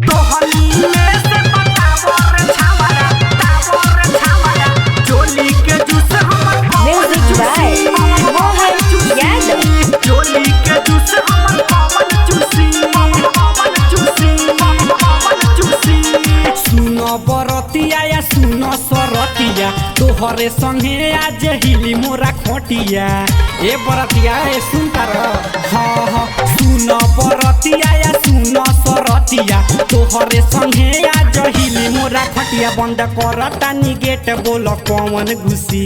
तोहनी में से बतावो रे छावरा चोली के जूस हमर म्यूजिक बाय मोहन यादव। चोली के जूस हमर पवन चूसी सुनो बरतिया या सुनो सरतिया तोहरे संगे आज हिली मोरा खोटिया ए बरतिया ए सुन कर हाँ हाँ सुनो बरतिया या सुनो सरतिया तोहरे संगे आज हिली मोरा खोटिया बंद कर तानी गेट बोल कौन घुसी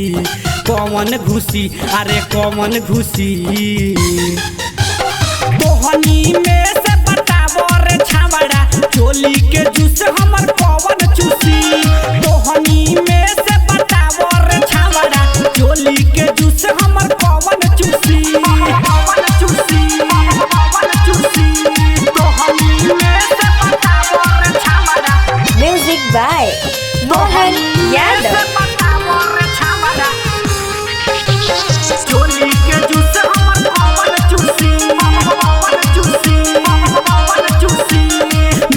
अरे कौन घुसी तोहनी में से बतावो रे छावड़ा चोली के जूस हमर पवन चूसी तोहनी में से बतावो रे छावड़ा चोली के जूस हमर पवन चूसी तोहनी में से बतावो रे छावड़ा म्यूजिक बाय मोहन यादव। चोली के जूस हमर पवन चूसी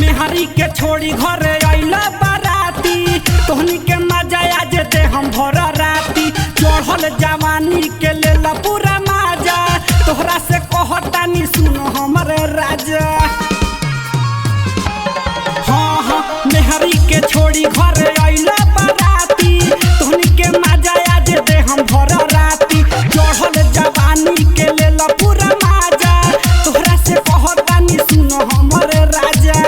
मेहरी के छोड़ी घरे आइला बाराती तोहनी के मजा आ जेते हम भर राती चढ़ल जवानी के लेला पूरा मजा तोहरा से कहतानी सुनो हमर राजा हाँ हाँ मेहरी के छोड़ी घरे आइला बाराती तोहनी के मजा आ जेते हम भर राती चढ़ल जवानी के लेला पूरा मजा तोहरा से कहतानी सुनो हमर राजा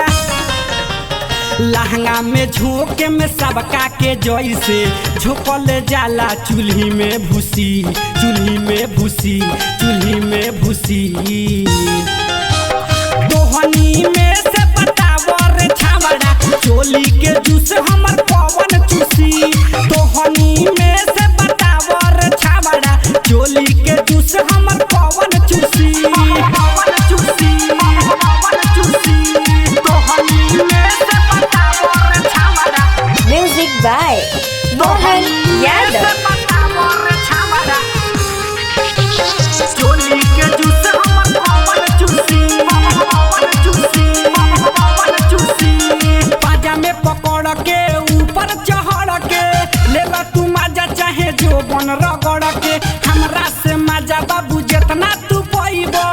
लहंगा में झोंके में सबका के जैसे झोंकल जाला चूल्ही में भूसी तोहनी में से बतावो रे छावड़ा चोली के जूस हमर पवन चूसी तोहनी में से बतावो रे छावड़ा चोली के जूस हमर पवन चूसी तोहनी में से बतावो रे छावड़ा म्यूजिक बाय मोहन यादव। चोली के जूस हमर पवन चूसी पाजा में पकड़ के ऊपर चढ़ के लेला तू मजा चाहे जो बन रगड़ के हमरा से मजा बाबू जितना तू पैबो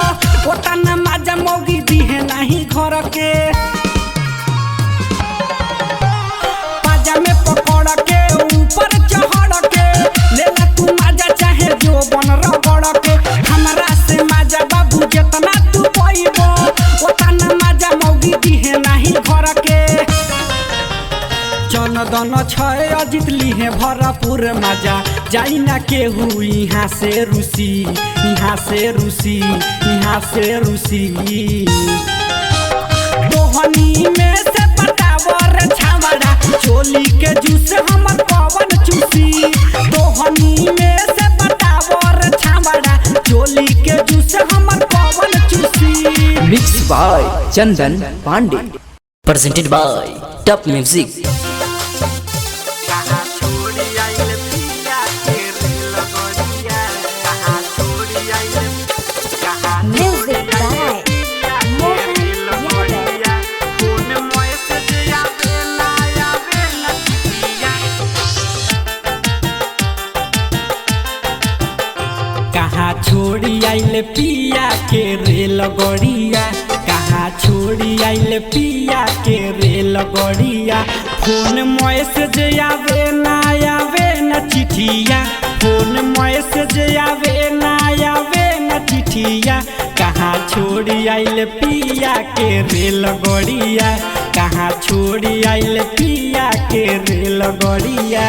ओतना मजा मौगी दिहे नहीं घर के पाजा में पकड़ के ऊपर चढ़ के लेला तू मजा चाहे जो बन रगड़ के हमरा से मजा बाबू जितना तू पैबो ओतना मजा मौगी दिहे नहीं घर के जनदन छय अजित लिहे भरपूर मजा जाई ना केहू यहाँ से रूसी तोहनी में से बतावो रे छावड़ा चोली के जूस हमर पवन चूसी तोहनी में से बतावो रे छावड़ा चोली के जूस हमर पवन चूसी mix by Chandan Pandey presented by top music. Music by Mohan Yadav. कहाँ छोड़ी आइले पिया के रेल गड़िया कहाँ छोड़ी आइले पिया के रेल गड़िया फोन मैसेज आवे ना चिठिया फोन मैसेज आवे ना चिठिया कहाँ छोड़ी आइले पिया के रेल गड़िया कहाँ छोड़ी आइले पिया के रेल गड़िया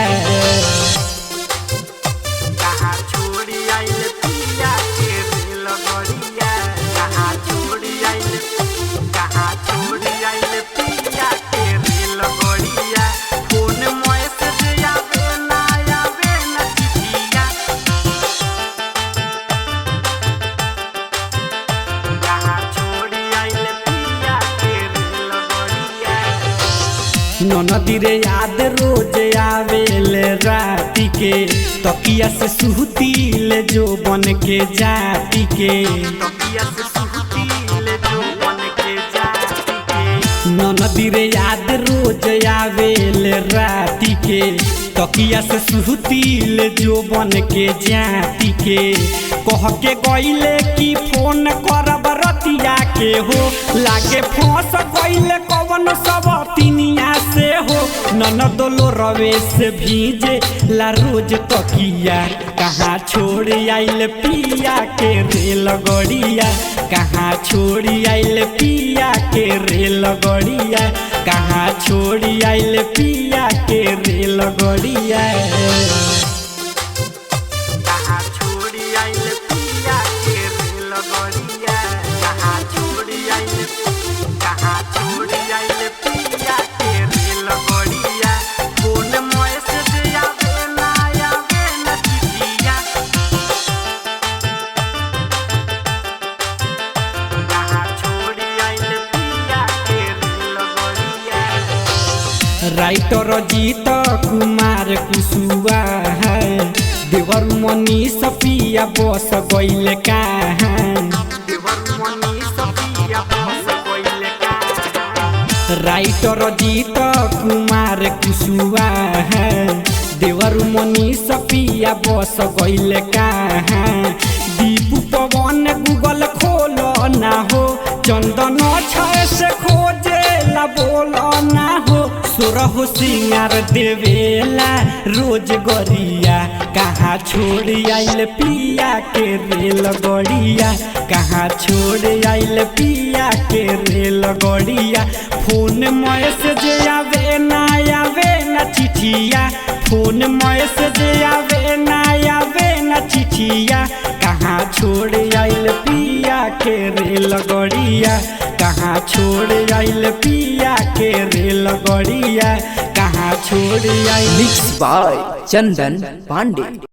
कहाँ छोड़ी आइले पिया के रेल गड़िया कहाँ छोड़ी आइले पिया के रेल गड़िया फोन मैसेज आवे ना चिठिया कहाँ छोड़ी आइले पिया के रेल गड़िया ननदी रे याद रोज आवेले राती के तकिया से सुहतील जो बन के जाती के तकिया से सुहतील जो बन के जाती के खातिर याद रोज आवेल राती के तकिया से सुहतील जो बन के जाती के कह के गईले कि फोन करब रतिया के हो लागे फंस गईले कवन सब तिनिया से हो ननद लो रवे से भीजे ला रोज तकिया कहाँ छोड़ आइल पिया के रेल गड़िया कहाँ छोड़ आइल पिया के रेल गड़िया कहाँ छोड़ आइल पिया के रेल गड़िया कहाँ छोड़ आइल पिया के रेल गड़िया कहाँ छोड़ आइल पिया के रेल गड़िया फोन मैसेज आवे ना चिट्ठिया कहाँ छोड़ आइल पिया के रेल गड़िया राइटर जीत कुमार कुशुआ है देवर मनी सपिया बस गइल कहाँ राइटर जीत कुमार कुशुआ है देवर मनी सपिया बस गइल कहाँ दीपू पवन गूगल खोलो ना हो चंदन छय से खोजे ला बोलो ना हो सोरह सिंगार देवेला रोज गरिया कहाँ छोड़ आइल पिया के रेल गड़िया कहाँ छोड़ आइल पिया के रेल गड़िया फोन मैसेज आवे ना चिट्ठिया फोन मैसेज आवे ना चिट्ठिया कहाँ छोड़ आइल पिया के रेल गड़िया कहाँ छोड़ आइल पिया के रेल गड़िया कहाँ छोड़ आइल मिक्स बाय चंदन पांडे।